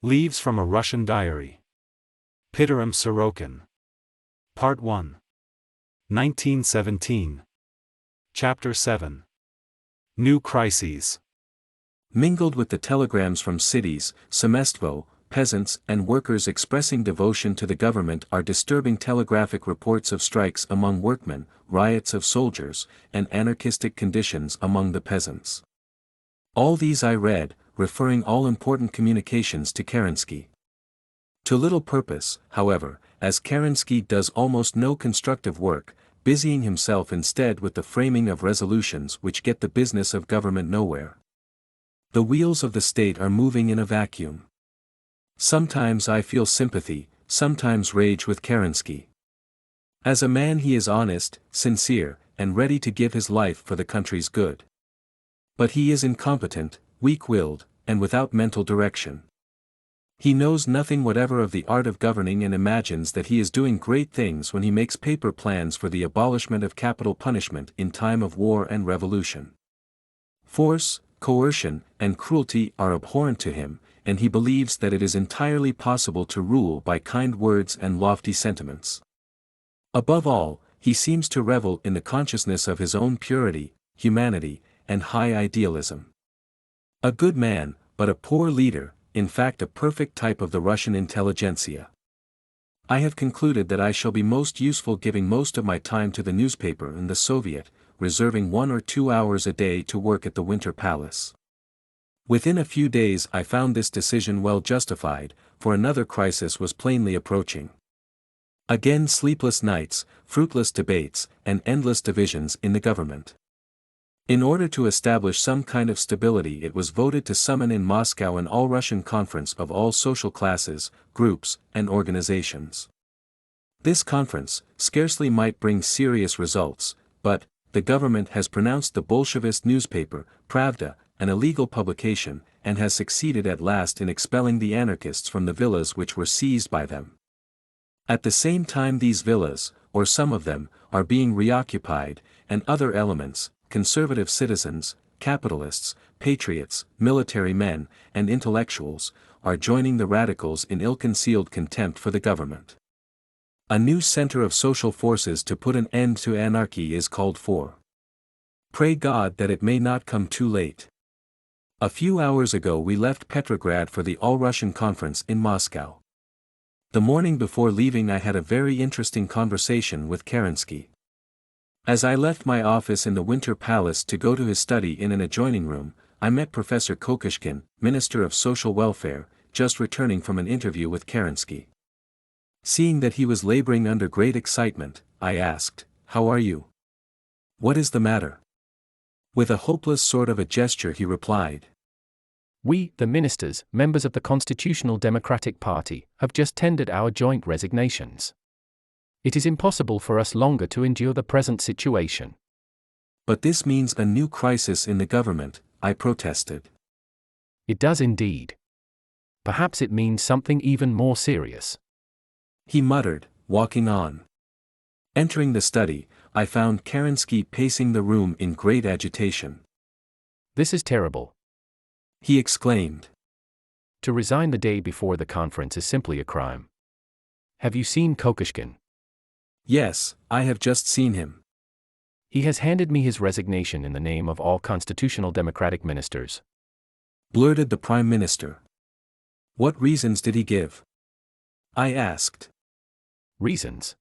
Leaves from a Russian Diary. Pitirim Sorokin. Part 1. 1917. Chapter 7. New Crises. Mingled with the telegrams from cities, Semestvo, peasants and workers expressing devotion to the government are disturbing telegraphic reports of strikes among workmen, riots of soldiers, and anarchistic conditions among the peasants. All these I read, referring all important communications to Kerensky. To little purpose, however, as Kerensky does almost no constructive work, busying himself instead with the framing of resolutions which get the business of government nowhere. The wheels of the state are moving in a vacuum. Sometimes I feel sympathy, sometimes rage with Kerensky. As a man he is honest, sincere, and ready to give his life for the country's good. But he is incompetent, weak-willed, and without mental direction. He knows nothing whatever of the art of governing and imagines that he is doing great things when he makes paper plans for the abolishment of capital punishment in time of war and revolution. Force, coercion, and cruelty are abhorrent to him, and he believes that it is entirely possible to rule by kind words and lofty sentiments. Above all, he seems to revel in the consciousness of his own purity, humanity, and high idealism. A good man, but a poor leader, in fact a perfect type of the Russian intelligentsia. I have concluded that I shall be most useful giving most of my time to the newspaper and the Soviet, reserving 1 or 2 hours a day to work at the Winter Palace. Within a few days I found this decision well justified, for another crisis was plainly approaching. Again sleepless nights, fruitless debates, and endless divisions in the government. In order to establish some kind of stability it was voted to summon in Moscow an all-Russian conference of all social classes, groups, and organizations. This conference scarcely might bring serious results, but the government has pronounced the Bolshevist newspaper, Pravda, an illegal publication, and has succeeded at last in expelling the anarchists from the villas which were seized by them. At the same time these villas, or some of them, are being reoccupied, and other elements, conservative citizens, capitalists, patriots, military men, and intellectuals, are joining the radicals in ill-concealed contempt for the government. A new center of social forces to put an end to anarchy is called for. Pray God that it may not come too late. A few hours ago we left Petrograd for the All-Russian Conference in Moscow. The morning before leaving I had a very interesting conversation with Kerensky. As I left my office in the Winter Palace to go to his study in an adjoining room, I met Professor Kokoshkin, Minister of Social Welfare, just returning from an interview with Kerensky. Seeing that he was laboring under great excitement, I asked, "How are you? What is the matter?" With a hopeless sort of a gesture he replied, "We, the ministers, members of the Constitutional Democratic Party, have just tendered our joint resignations. It is impossible for us longer to endure the present situation." "But this means a new crisis in the government," I protested. "It does indeed. Perhaps it means something even more serious," he muttered, walking on. Entering the study, I found Kerensky pacing the room in great agitation. "This is terrible," he exclaimed. "To resign the day before the conference is simply a crime. Have you seen Kokoshkin?" "Yes, I have just seen him." "He has handed me his resignation in the name of all constitutional democratic ministers," blurted the Prime Minister. "What reasons did he give?" I asked. "Reasons?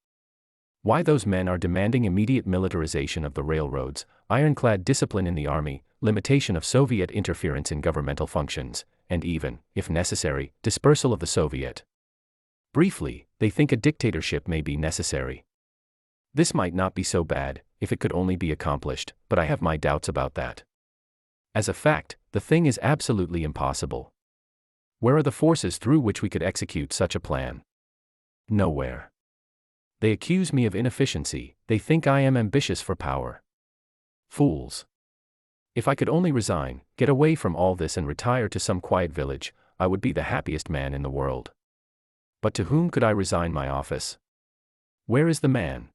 Why, those men are demanding immediate militarization of the railroads, ironclad discipline in the army, limitation of Soviet interference in governmental functions, and even, if necessary, dispersal of the Soviet. Briefly, they think a dictatorship may be necessary. This might not be so bad, if it could only be accomplished, but I have my doubts about that. As a fact, the thing is absolutely impossible. Where are the forces through which we could execute such a plan? Nowhere. They accuse me of inefficiency, they think I am ambitious for power. Fools. If I could only resign, get away from all this and retire to some quiet village, I would be the happiest man in the world. But to whom could I resign my office? Where is the man?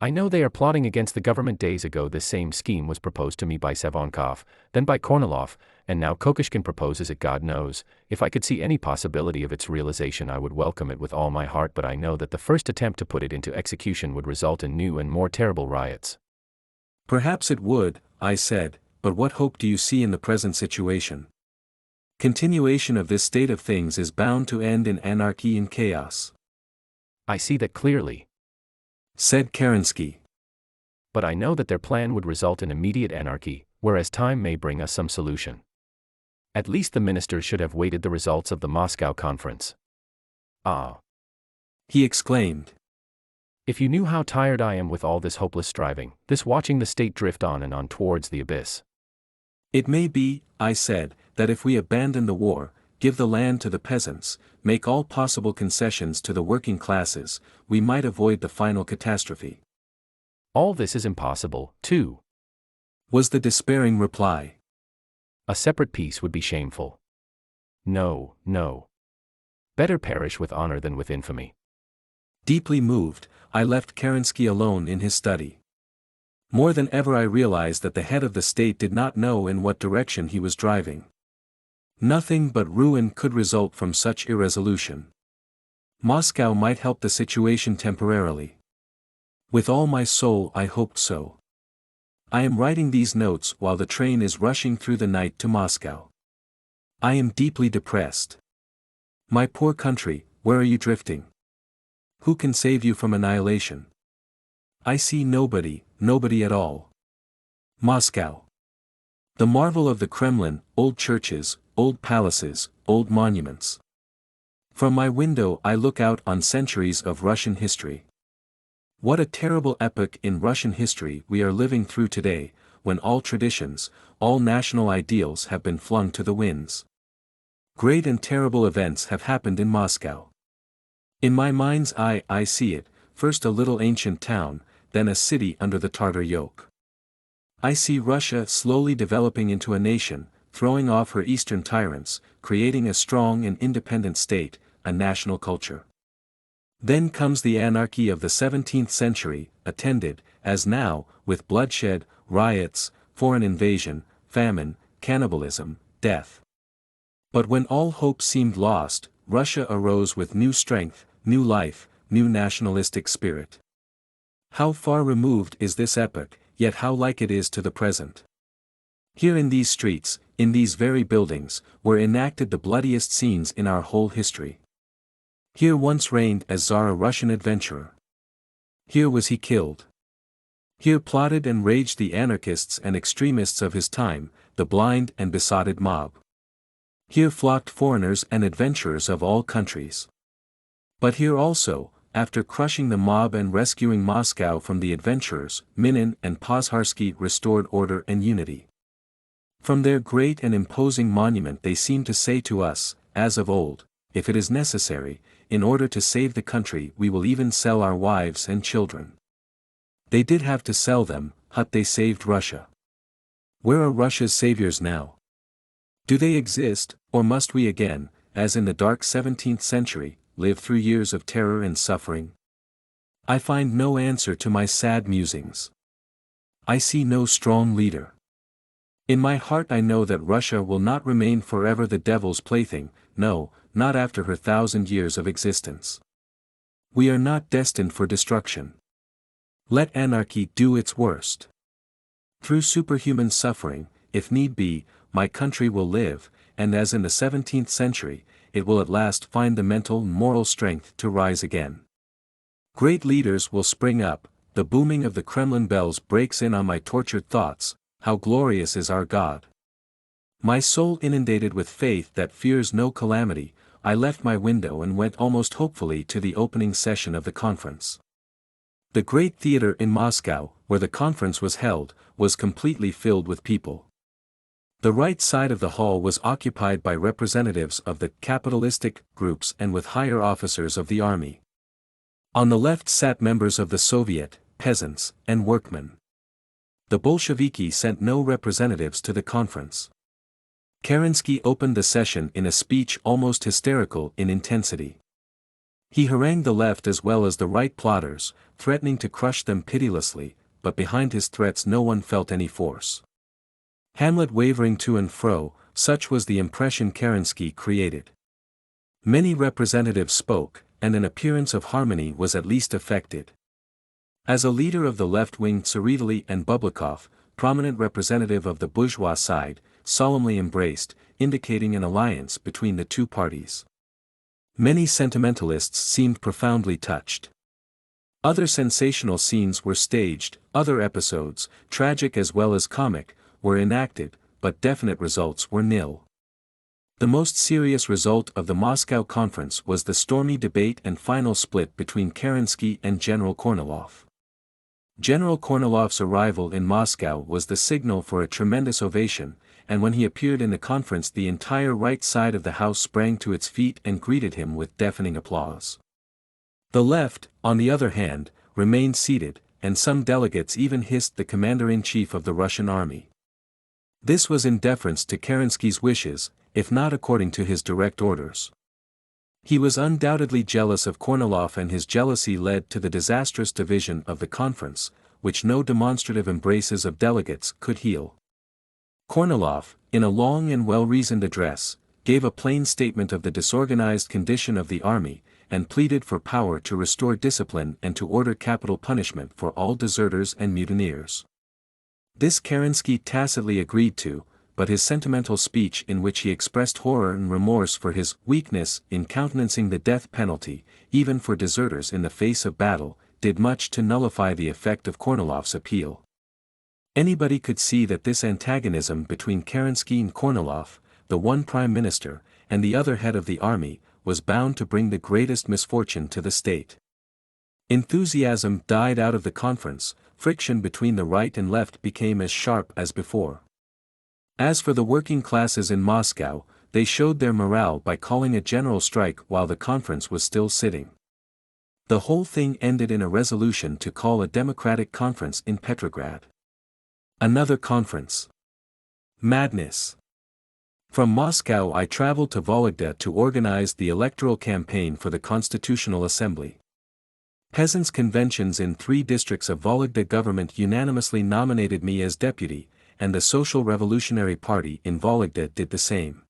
I know they are plotting against the government. Days ago this same scheme was proposed to me by Savonkov, then by Kornilov, and now Kokoshkin proposes it. God knows, if I could see any possibility of its realization I would welcome it with all my heart, but I know that the first attempt to put it into execution would result in new and more terrible riots. Perhaps it would, I said, but what hope do you see in the present situation? Continuation of this state of things is bound to end in anarchy and chaos. I see that clearly, said Kerensky. But I know that their plan would result in immediate anarchy, whereas time may bring us some solution. At least the ministers should have waited the results of the Moscow conference. Ah! He exclaimed. If you knew how tired I am with all this hopeless striving, this watching the state drift on and on towards the abyss. It may be, I said, that if we abandon the war, give the land to the peasants, make all possible concessions to the working classes, we might avoid the final catastrophe. All this is impossible, too, was the despairing reply. A separate peace would be shameful. No, no. Better perish with honor than with infamy. Deeply moved, I left Kerensky alone in his study. More than ever I realized that the head of the state did not know in what direction he was driving. Nothing but ruin could result from such irresolution. Moscow might help the situation temporarily. With all my soul I hoped so. I am writing these notes while the train is rushing through the night to Moscow. I am deeply depressed. My poor country, where are you drifting? Who can save you from annihilation? I see nobody, nobody at all. Moscow. The marvel of the Kremlin, old churches, old palaces, old monuments. From my window I look out on centuries of Russian history. What a terrible epoch in Russian history we are living through today, when all traditions, all national ideals have been flung to the winds. Great and terrible events have happened in Moscow. In my mind's eye I see it, first a little ancient town, then a city under the Tartar yoke. I see Russia slowly developing into a nation, throwing off her eastern tyrants, creating a strong and independent state, a national culture. Then comes the anarchy of the 17th century, attended, as now, with bloodshed, riots, foreign invasion, famine, cannibalism, death. But when all hope seemed lost, Russia arose with new strength, new life, new nationalistic spirit. How far removed is this epoch, yet how like it is to the present. Here in these streets, in these very buildings, were enacted the bloodiest scenes in our whole history. Here once reigned as Tsar a Russian adventurer. Here was he killed. Here plotted and raged the anarchists and extremists of his time, the blind and besotted mob. Here flocked foreigners and adventurers of all countries. But here also, after crushing the mob and rescuing Moscow from the adventurers, Minin and Pozharsky restored order and unity. From their great and imposing monument they seemed to say to us, as of old, if it is necessary, in order to save the country we will even sell our wives and children. They did have to sell them, but they saved Russia. Where are Russia's saviors now? Do they exist, or must we again, as in the dark 17th century, live through years of terror and suffering? I find no answer to my sad musings. I see no strong leader. In my heart I know that Russia will not remain forever the devil's plaything, no, not after her 1,000 years of existence. We are not destined for destruction. Let anarchy do its worst. Through superhuman suffering, if need be, my country will live, and as in the 17th century, it will at last find the mental and moral strength to rise again. Great leaders will spring up, the booming of the Kremlin bells breaks in on my tortured thoughts, how glorious is our God. My soul inundated with faith that fears no calamity, I left my window and went almost hopefully to the opening session of the conference. The great theater in Moscow, where the conference was held, was completely filled with people. The right side of the hall was occupied by representatives of the capitalistic groups and with higher officers of the army. On the left sat members of the Soviet, peasants, and workmen. The Bolsheviki sent no representatives to the conference. Kerensky opened the session in a speech almost hysterical in intensity. He harangued the left as well as the right plotters, threatening to crush them pitilessly, but behind his threats no one felt any force. Hamlet wavering to and fro, such was the impression Kerensky created. Many representatives spoke, and an appearance of harmony was at least effected. As a leader of the left-wing Tsereteli and Bublikov, prominent representative of the bourgeois side, solemnly embraced, indicating an alliance between the two parties. Many sentimentalists seemed profoundly touched. Other sensational scenes were staged, other episodes, tragic as well as comic, were enacted, but definite results were nil. The most serious result of the Moscow conference was the stormy debate and final split between Kerensky and General Kornilov. General Kornilov's arrival in Moscow was the signal for a tremendous ovation, and when he appeared in the conference the entire right side of the house sprang to its feet and greeted him with deafening applause. The left, on the other hand, remained seated, and some delegates even hissed the commander-in-chief of the Russian army. This was in deference to Kerensky's wishes, if not according to his direct orders. He was undoubtedly jealous of Kornilov, and his jealousy led to the disastrous division of the conference, which no demonstrative embraces of delegates could heal. Kornilov, in a long and well-reasoned address, gave a plain statement of the disorganized condition of the army, and pleaded for power to restore discipline and to order capital punishment for all deserters and mutineers. This Kerensky tacitly agreed to, but his sentimental speech in which he expressed horror and remorse for his weakness in countenancing the death penalty, even for deserters in the face of battle, did much to nullify the effect of Kornilov's appeal. Anybody could see that this antagonism between Kerensky and Kornilov, the one prime minister, and the other head of the army, was bound to bring the greatest misfortune to the state. Enthusiasm died out of the conference, friction between the right and left became as sharp as before. As for the working classes in Moscow, they showed their morale by calling a general strike while the conference was still sitting. The whole thing ended in a resolution to call a democratic conference in Petrograd. Another conference. Madness. From Moscow I traveled to Vologda to organize the electoral campaign for the Constitutional Assembly. Peasants' conventions in 3 districts of Vologda government unanimously nominated me as deputy, and the Social Revolutionary Party in Vologda did the same.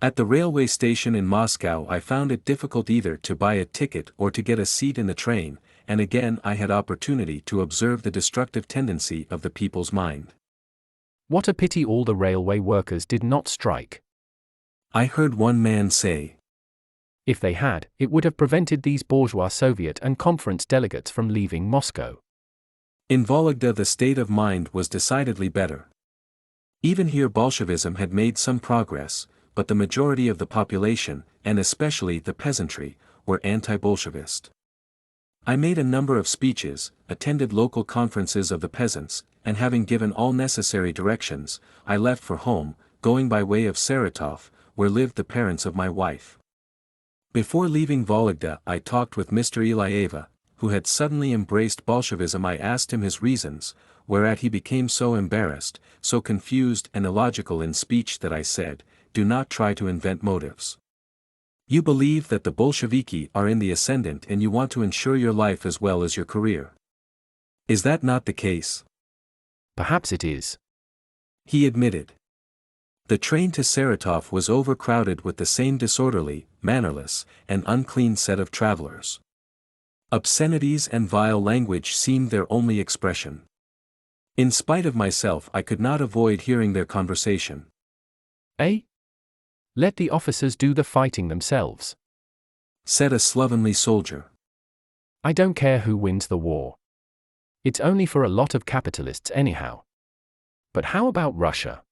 At the railway station in Moscow I found it difficult either to buy a ticket or to get a seat in the train, and again I had opportunity to observe the destructive tendency of the people's mind. What a pity all the railway workers did not strike. I heard one man say. If they had, it would have prevented these bourgeois Soviet and conference delegates from leaving Moscow. In Vologda the state of mind was decidedly better. Even here Bolshevism had made some progress, but the majority of the population, and especially the peasantry, were anti-Bolshevist. I made a number of speeches, attended local conferences of the peasants, and having given all necessary directions, I left for home, going by way of Saratov, where lived the parents of my wife. Before leaving Vologda I talked with Mr. Ilyeva, who had suddenly embraced Bolshevism. I asked him his reasons, whereat he became so embarrassed, so confused and illogical in speech that I said, "Do not try to invent motives. You believe that the Bolsheviki are in the ascendant and you want to ensure your life as well as your career. Is that not the case?" Perhaps it is. He admitted. The train to Saratov was overcrowded with the same disorderly, mannerless, and unclean set of travelers. Obscenities and vile language seemed their only expression. In spite of myself I could not avoid hearing their conversation. Eh? Let the officers do the fighting themselves, said a slovenly soldier. I don't care who wins the war. It's only for a lot of capitalists anyhow. But how about Russia?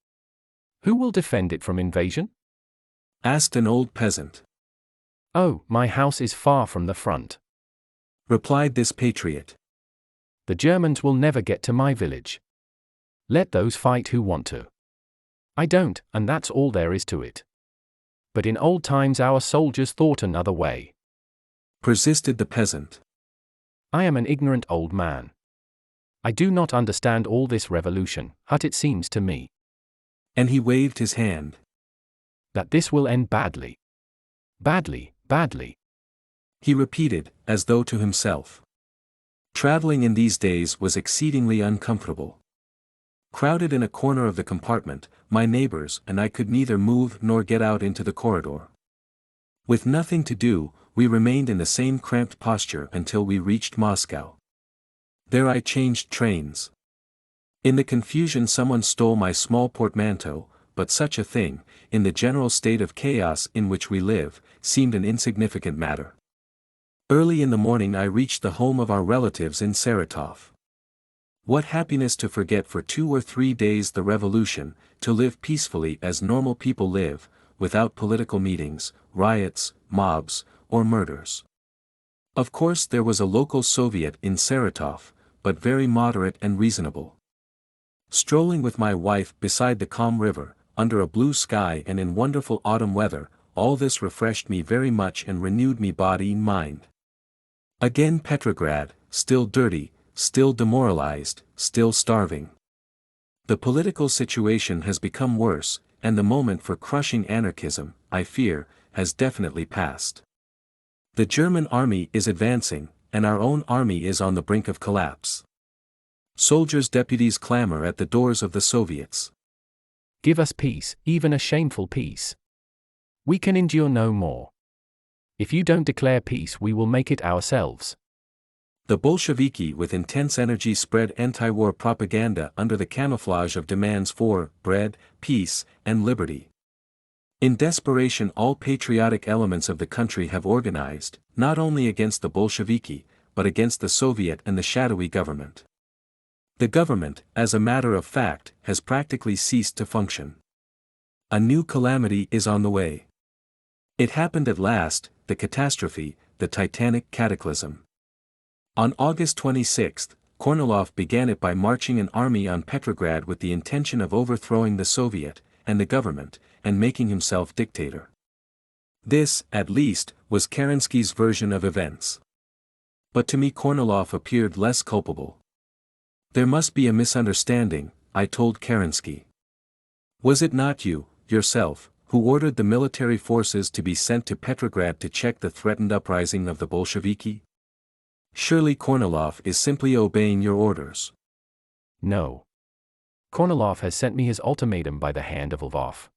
Who will defend it from invasion? Asked an old peasant. Oh, my house is far from the front, replied this patriot. The Germans will never get to my village. Let those fight who want to. I don't, and that's all there is to it. But in old times our soldiers thought another way, persisted the peasant. I am an ignorant old man. I do not understand all this revolution, but it seems to me. And he waved his hand. That this will end badly. Badly, badly. he repeated, as though to himself. Traveling in these days was exceedingly uncomfortable. Crowded in a corner of the compartment, my neighbors and I could neither move nor get out into the corridor. With nothing to do, we remained in the same cramped posture until we reached Moscow. There I changed trains. In the confusion someone stole my small portmanteau, but such a thing, in the general state of chaos in which we live, seemed an insignificant matter. Early in the morning I reached the home of our relatives in Saratov. What happiness to forget for 2 or 3 days the revolution, to live peacefully as normal people live, without political meetings, riots, mobs, or murders. Of course there was a local Soviet in Saratov, but very moderate and reasonable. Strolling with my wife beside the calm river, under a blue sky and in wonderful autumn weather, all this refreshed me very much and renewed me body and mind. Again Petrograd, still dirty, still demoralized, still starving. The political situation has become worse, and the moment for crushing anarchism, I fear, has definitely passed. The German army is advancing, and our own army is on the brink of collapse. Soldiers' deputies clamor at the doors of the Soviets. Give us peace, even a shameful peace. We can endure no more. If you don't declare peace, we will make it ourselves. The Bolsheviki with intense energy spread anti-war propaganda under the camouflage of demands for bread, peace, and liberty. In desperation all patriotic elements of the country have organized, not only against the Bolsheviki, but against the Soviet and the shadowy government. The government, as a matter of fact, has practically ceased to function. A new calamity is on the way. It happened at last, the catastrophe, the titanic cataclysm. On August 26, Kornilov began it by marching an army on Petrograd with the intention of overthrowing the Soviet, and the government, and making himself dictator. This, at least, was Kerensky's version of events. But to me Kornilov appeared less culpable. There must be a misunderstanding, I told Kerensky. Was it not you, yourself, who ordered the military forces to be sent to Petrograd to check the threatened uprising of the Bolsheviki? Surely Kornilov is simply obeying your orders. No. Kornilov has sent me his ultimatum by the hand of Lvov.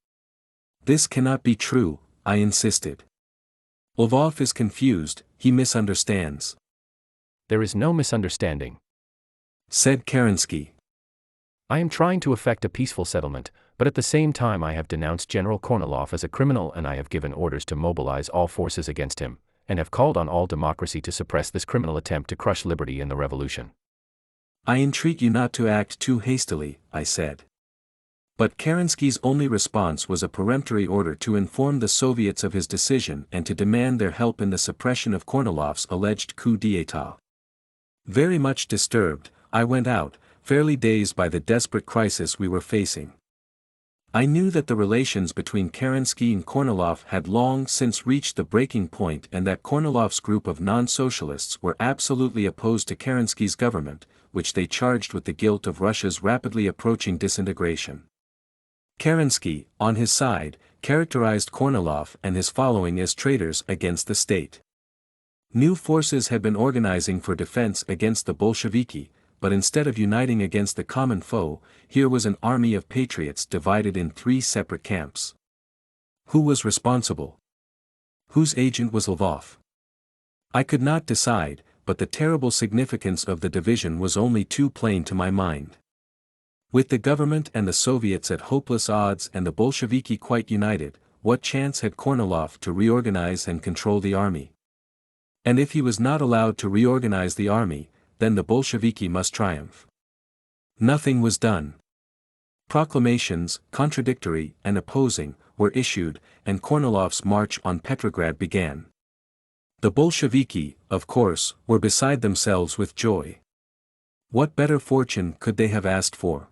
This cannot be true, I insisted. Lvov is confused, he misunderstands. There is no misunderstanding, said Kerensky. I am trying to effect a peaceful settlement, but at the same time I have denounced General Kornilov as a criminal and I have given orders to mobilize all forces against him, and have called on all democracy to suppress this criminal attempt to crush liberty in the revolution. I entreat you not to act too hastily, I said. But Kerensky's only response was a peremptory order to inform the Soviets of his decision and to demand their help in the suppression of Kornilov's alleged coup d'état. Very much disturbed, I went out, fairly dazed by the desperate crisis we were facing. I knew that the relations between Kerensky and Kornilov had long since reached the breaking point and that Kornilov's group of non-socialists were absolutely opposed to Kerensky's government, which they charged with the guilt of Russia's rapidly approaching disintegration. Kerensky, on his side, characterized Kornilov and his following as traitors against the state. New forces had been organizing for defense against the Bolsheviki, but instead of uniting against the common foe, here was an army of patriots divided in 3 separate camps. Who was responsible? Whose agent was Lvov? I could not decide, but the terrible significance of the division was only too plain to my mind. With the government and the Soviets at hopeless odds and the Bolsheviki quite united, what chance had Kornilov to reorganize and control the army? And if he was not allowed to reorganize the army, then the Bolsheviki must triumph. Nothing was done. Proclamations, contradictory and opposing, were issued, and Kornilov's march on Petrograd began. The Bolsheviki, of course, were beside themselves with joy. What better fortune could they have asked for?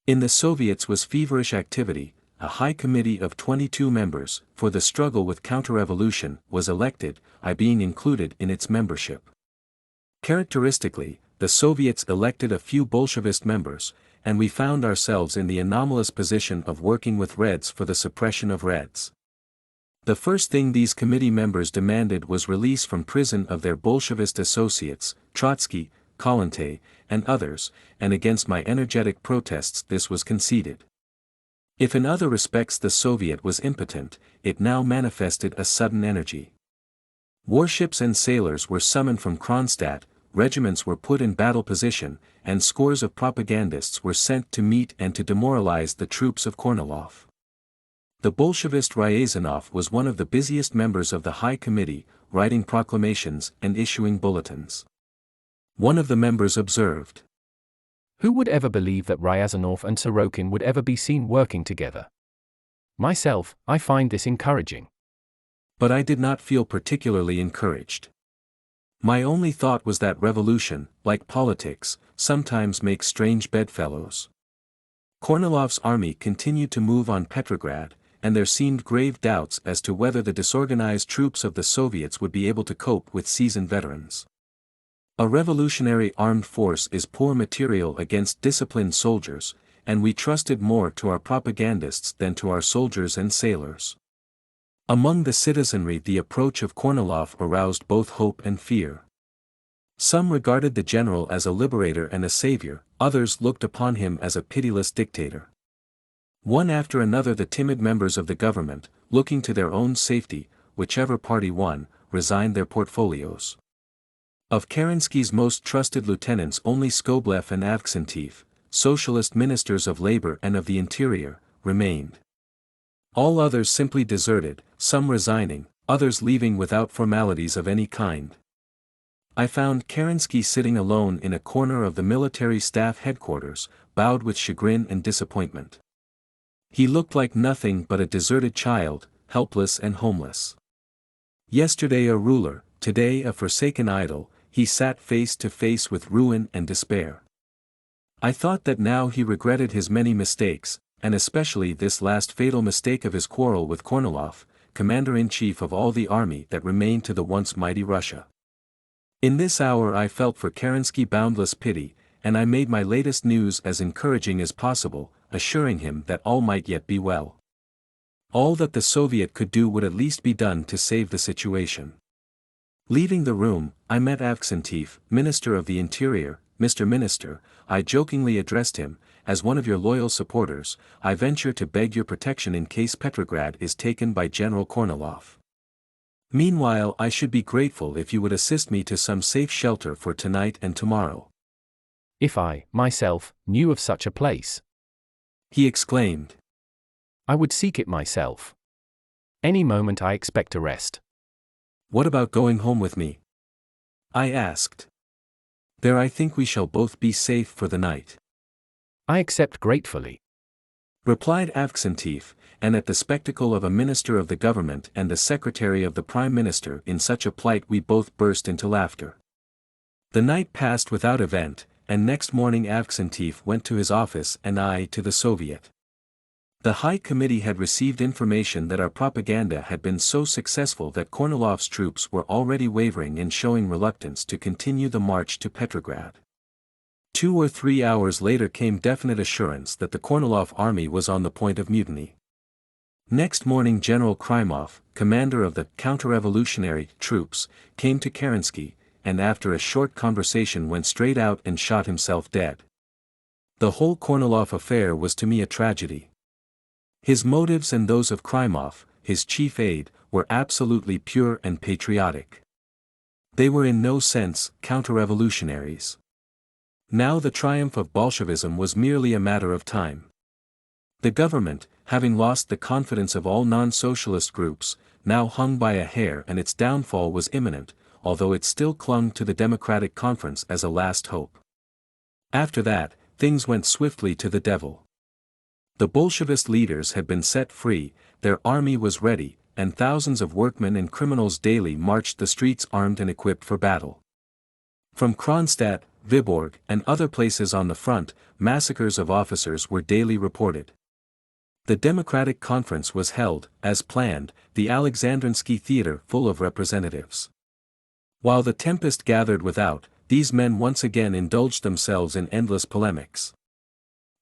In the Soviets was feverish activity. A high committee of 22 members, for the struggle with counter-revolution, was elected, I being included in its membership. Characteristically, the Soviets elected a few Bolshevist members, and we found ourselves in the anomalous position of working with Reds for the suppression of Reds. The first thing these committee members demanded was release from prison of their Bolshevist associates, Trotsky, Kollontai, and others, and against my energetic protests this was conceded. If in other respects the Soviet was impotent, it now manifested a sudden energy. Warships and sailors were summoned from Kronstadt, regiments were put in battle position, and scores of propagandists were sent to meet and to demoralize the troops of Kornilov. The Bolshevist Ryazanov was one of the busiest members of the High Committee, writing proclamations and issuing bulletins. One of the members observed, Who would ever believe that Ryazanov and Sorokin would ever be seen working together? Myself, I find this encouraging. But I did not feel particularly encouraged. My only thought was that revolution, like politics, sometimes makes strange bedfellows. Kornilov's army continued to move on Petrograd, and there seemed grave doubts as to whether the disorganized troops of the Soviets would be able to cope with seasoned veterans. A revolutionary armed force is poor material against disciplined soldiers, and we trusted more to our propagandists than to our soldiers and sailors. Among the citizenry the approach of Kornilov aroused both hope and fear. Some regarded the general as a liberator and a savior, others looked upon him as a pitiless dictator. One after another the timid members of the government, looking to their own safety, whichever party won, resigned their portfolios. Of Kerensky's most trusted lieutenants only Skobelev and Aleksandrovich, socialist ministers of labor and of the interior, remained. All others simply deserted, some resigning, others leaving without formalities of any kind. I found Kerensky sitting alone in a corner of the military staff headquarters, bowed with chagrin and disappointment. He looked like nothing but a deserted child, helpless and homeless. Yesterday a ruler, today a forsaken idol, he sat face to face with ruin and despair. I thought that now he regretted his many mistakes, and especially this last fatal mistake of his quarrel with Kornilov, commander-in-chief of all the army that remained to the once mighty Russia. In this hour I felt for Kerensky boundless pity, and I made my latest news as encouraging as possible, assuring him that all might yet be well. All that the Soviet could do would at least be done to save the situation. Leaving the room, I met Aleksandrovich, Minister of the Interior. Mr. Minister, I jokingly addressed him, as one of your loyal supporters, I venture to beg your protection in case Petrograd is taken by General Kornilov. Meanwhile I should be grateful if you would assist me to some safe shelter for tonight and tomorrow. If I, myself, knew of such a place, he exclaimed, I would seek it myself. Any moment I expect a rest. What about going home with me? I asked. There I think we shall both be safe for the night. I accept gratefully, replied Aleksandrovich, and at the spectacle of a minister of the government and a secretary of the prime minister in such a plight we both burst into laughter. The night passed without event, and next morning Aleksandrovich went to his office and I to the Soviet. The High Committee had received information that our propaganda had been so successful that Kornilov's troops were already wavering and showing reluctance to continue the march to Petrograd. 2 or 3 hours later came definite assurance that the Kornilov army was on the point of mutiny. Next morning General Krymov, commander of the counter-revolutionary troops, came to Kerensky, and after a short conversation went straight out and shot himself dead. The whole Kornilov affair was to me a tragedy. His motives and those of Krymov, his chief aide, were absolutely pure and patriotic. They were in no sense counter-revolutionaries. Now the triumph of Bolshevism was merely a matter of time. The government, having lost the confidence of all non-socialist groups, now hung by a hair and its downfall was imminent, although it still clung to the Democratic Conference as a last hope. After that, things went swiftly to the devil. The Bolshevist leaders had been set free, their army was ready, and thousands of workmen and criminals daily marched the streets armed and equipped for battle. From Kronstadt, Viborg, and other places on the front, massacres of officers were daily reported. The Democratic Conference was held, as planned, the Alexandrinsky Theater full of representatives. While the tempest gathered without, these men once again indulged themselves in endless polemics.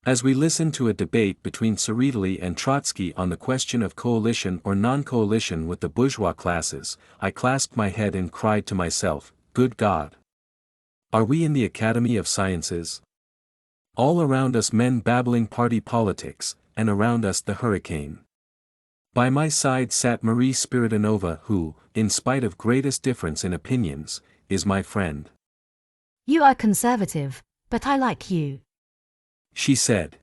As we listened to a debate between Tsereteli and Trotsky on the question of coalition or non-coalition with the bourgeois classes, I clasped my head and cried to myself, "Good God! Are we in the Academy of Sciences? All around us men babbling party politics, and around us the hurricane." By my side sat Marie Spiridonova who, in spite of greatest difference in opinions, is my friend. You are conservative, but I like you. She said.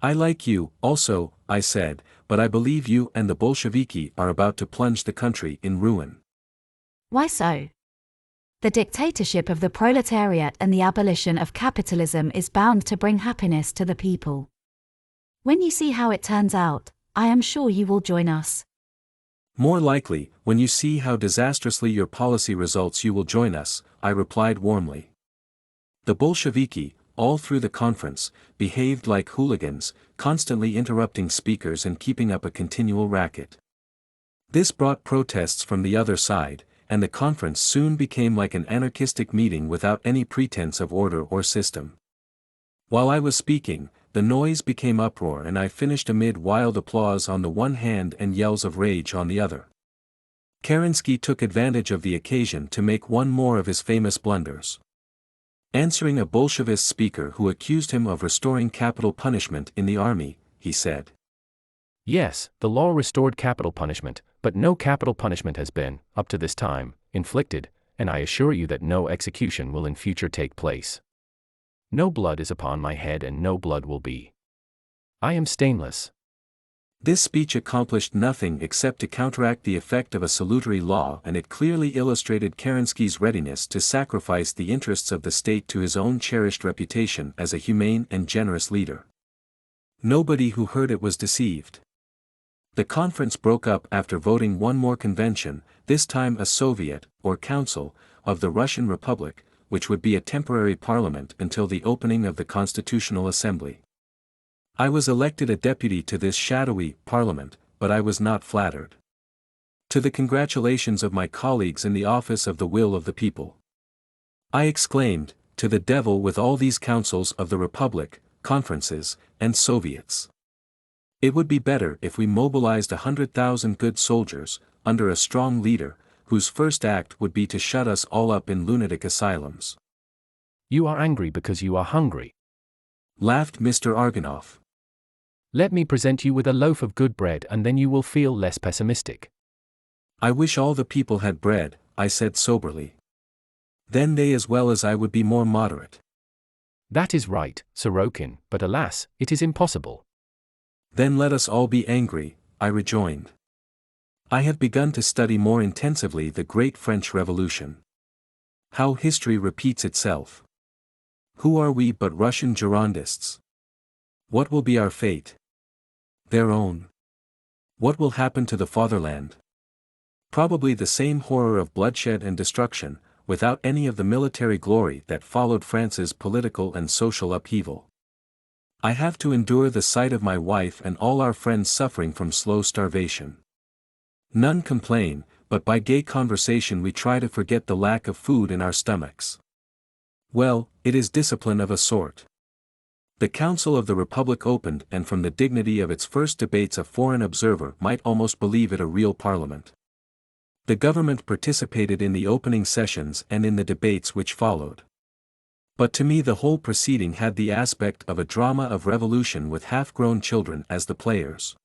I like you, also, I said, but I believe you and the Bolsheviki are about to plunge the country in ruin. Why so? The dictatorship of the proletariat and the abolition of capitalism is bound to bring happiness to the people. When you see how it turns out, I am sure you will join us. More likely, when you see how disastrously your policy results, you will join us, I replied warmly. The Bolsheviki, all through the conference, behaved like hooligans, constantly interrupting speakers and keeping up a continual racket. This brought protests from the other side, and the conference soon became like an anarchistic meeting without any pretense of order or system. While I was speaking, the noise became uproar and I finished amid wild applause on the one hand and yells of rage on the other. Kerensky took advantage of the occasion to make one more of his famous blunders. Answering a Bolshevist speaker who accused him of restoring capital punishment in the army, he said, Yes, the law restored capital punishment, but no capital punishment has been, up to this time, inflicted, and I assure you that no execution will in future take place. No blood is upon my head and no blood will be. I am stainless. This speech accomplished nothing except to counteract the effect of a salutary law, and it clearly illustrated Kerensky's readiness to sacrifice the interests of the state to his own cherished reputation as a humane and generous leader. Nobody who heard it was deceived. The conference broke up after voting one more convention, this time a Soviet, or Council, of the Russian Republic, which would be a temporary parliament until the opening of the Constitutional Assembly. I was elected a deputy to this shadowy parliament, but I was not flattered. To the congratulations of my colleagues in the office of the will of the people, I exclaimed, to the devil with all these councils of the Republic, conferences, and Soviets. It would be better if we mobilized 100,000 good soldiers, under a strong leader, whose first act would be to shut us all up in lunatic asylums. You are angry because you are hungry, laughed Mr. Argonov. Let me present you with a loaf of good bread and then you will feel less pessimistic. I wish all the people had bread, I said soberly. Then they as well as I would be more moderate. That is right, Sorokin, but alas, it is impossible. Then let us all be angry, I rejoined. I have begun to study more intensively the great French Revolution. How history repeats itself. Who are we but Russian Girondists? What will be our fate? Their own. What will happen to the fatherland? Probably the same horror of bloodshed and destruction, without any of the military glory that followed France's political and social upheaval. I have to endure the sight of my wife and all our friends suffering from slow starvation. None complain, but by gay conversation we try to forget the lack of food in our stomachs. Well, it is discipline of a sort. The Council of the Republic opened, and from the dignity of its first debates a foreign observer might almost believe it a real parliament. The government participated in the opening sessions and in the debates which followed. But to me the whole proceeding had the aspect of a drama of revolution with half-grown children as the players.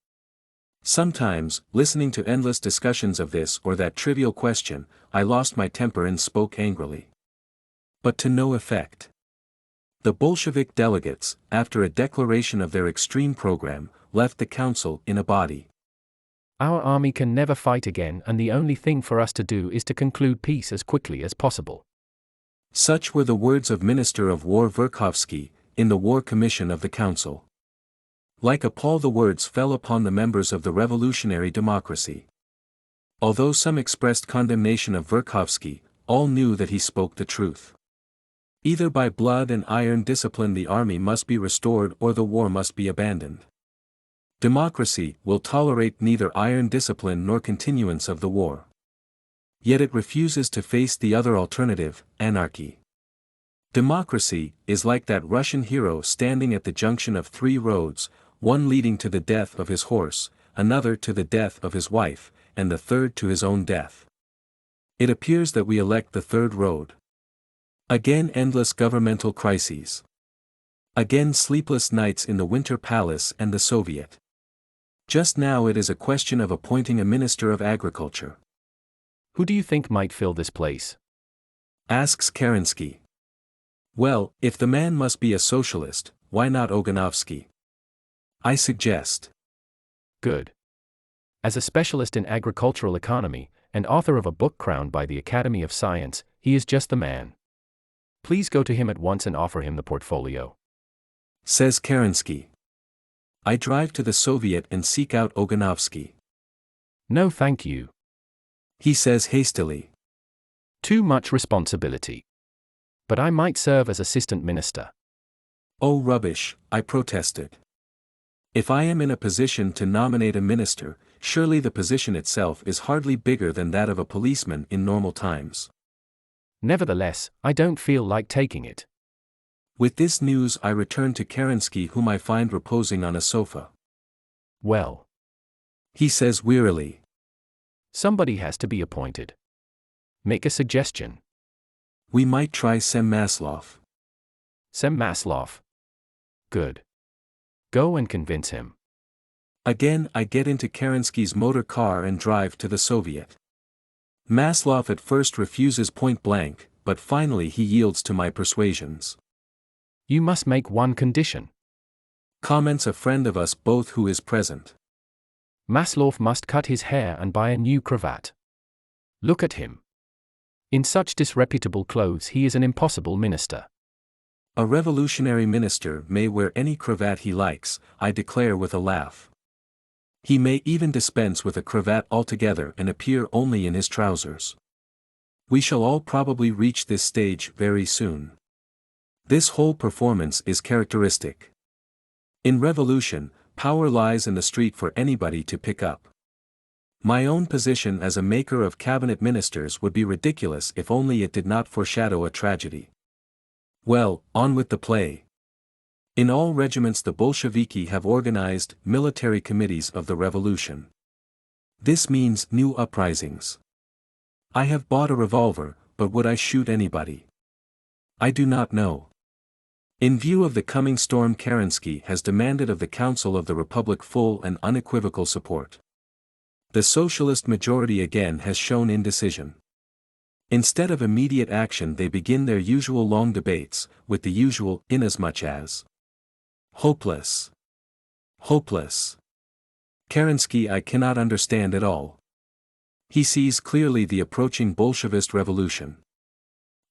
Sometimes, listening to endless discussions of this or that trivial question, I lost my temper and spoke angrily. But to no effect. The Bolshevik delegates, after a declaration of their extreme program, left the council in a body. Our army can never fight again and the only thing for us to do is to conclude peace as quickly as possible. Such were the words of Minister of War Verkhovsky, in the War Commission of the Council. Like a pall the words fell upon the members of the revolutionary democracy. Although some expressed condemnation of Verkhovsky, all knew that he spoke the truth. Either by blood and iron discipline the army must be restored or the war must be abandoned. Democracy will tolerate neither iron discipline nor continuance of the war. Yet it refuses to face the other alternative, anarchy. Democracy is like that Russian hero standing at the junction of three roads, one leading to the death of his horse, another to the death of his wife, and the third to his own death. It appears that we elect the third road. Again endless governmental crises. Again sleepless nights in the Winter Palace and the Soviet. Just now it is a question of appointing a Minister of Agriculture. Who do you think might fill this place? Asks Kerensky. Well, if the man must be a socialist, why not Oganovsky? I suggest. Good. As a specialist in agricultural economy, and author of a book crowned by the Academy of Science, he is just the man. Please go to him at once and offer him the portfolio. Says Kerensky. I drive to the Soviet and seek out Oganovsky. No thank you. He says hastily. Too much responsibility. But I might serve as assistant minister. Oh rubbish, I protested. If I am in a position to nominate a minister, surely the position itself is hardly bigger than that of a policeman in normal times. Nevertheless, I don't feel like taking it. With this news I return to Kerensky, whom I find reposing on a sofa. Well, he says wearily. Somebody has to be appointed. Make a suggestion. We might try Sem Maslov. Sem Maslov. Good. Go and convince him. Again I get into Kerensky's motor car and drive to the Soviet. Maslov at first refuses point blank, but finally he yields to my persuasions. You must make one condition. Comments a friend of us both who is present. Maslov must cut his hair and buy a new cravat. Look at him. In such disreputable clothes he is an impossible minister. A revolutionary minister may wear any cravat he likes, I declare with a laugh. He may even dispense with a cravat altogether and appear only in his trousers. We shall all probably reach this stage very soon. This whole performance is characteristic. In revolution, power lies in the street for anybody to pick up. My own position as a maker of cabinet ministers would be ridiculous if only it did not foreshadow a tragedy. Well, on with the play. In all regiments the Bolsheviki have organized military committees of the revolution. This means new uprisings. I have bought a revolver, but would I shoot anybody? I do not know. In view of the coming storm, Kerensky has demanded of the Council of the Republic full and unequivocal support. The socialist majority again has shown indecision. Instead of immediate action they begin their usual long debates, with the usual inasmuch as. Hopeless. Hopeless. Kerensky I cannot understand at all. He sees clearly the approaching Bolshevist revolution.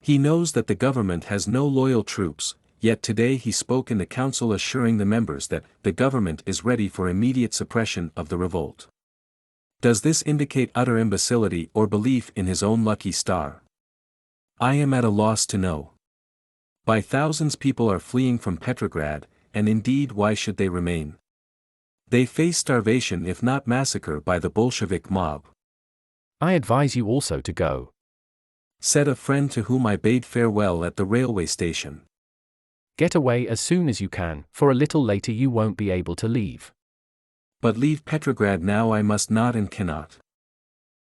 He knows that the government has no loyal troops, yet today he spoke in the council assuring the members that the government is ready for immediate suppression of the revolt. Does this indicate utter imbecility or belief in his own lucky star? I am at a loss to know. By thousands people are fleeing from Petrograd, and indeed why should they remain? They face starvation if not massacre by the Bolshevik mob. I advise you also to go, said a friend to whom I bade farewell at the railway station. Get away as soon as you can, for a little later you won't be able to leave. But leave Petrograd now I must not and cannot.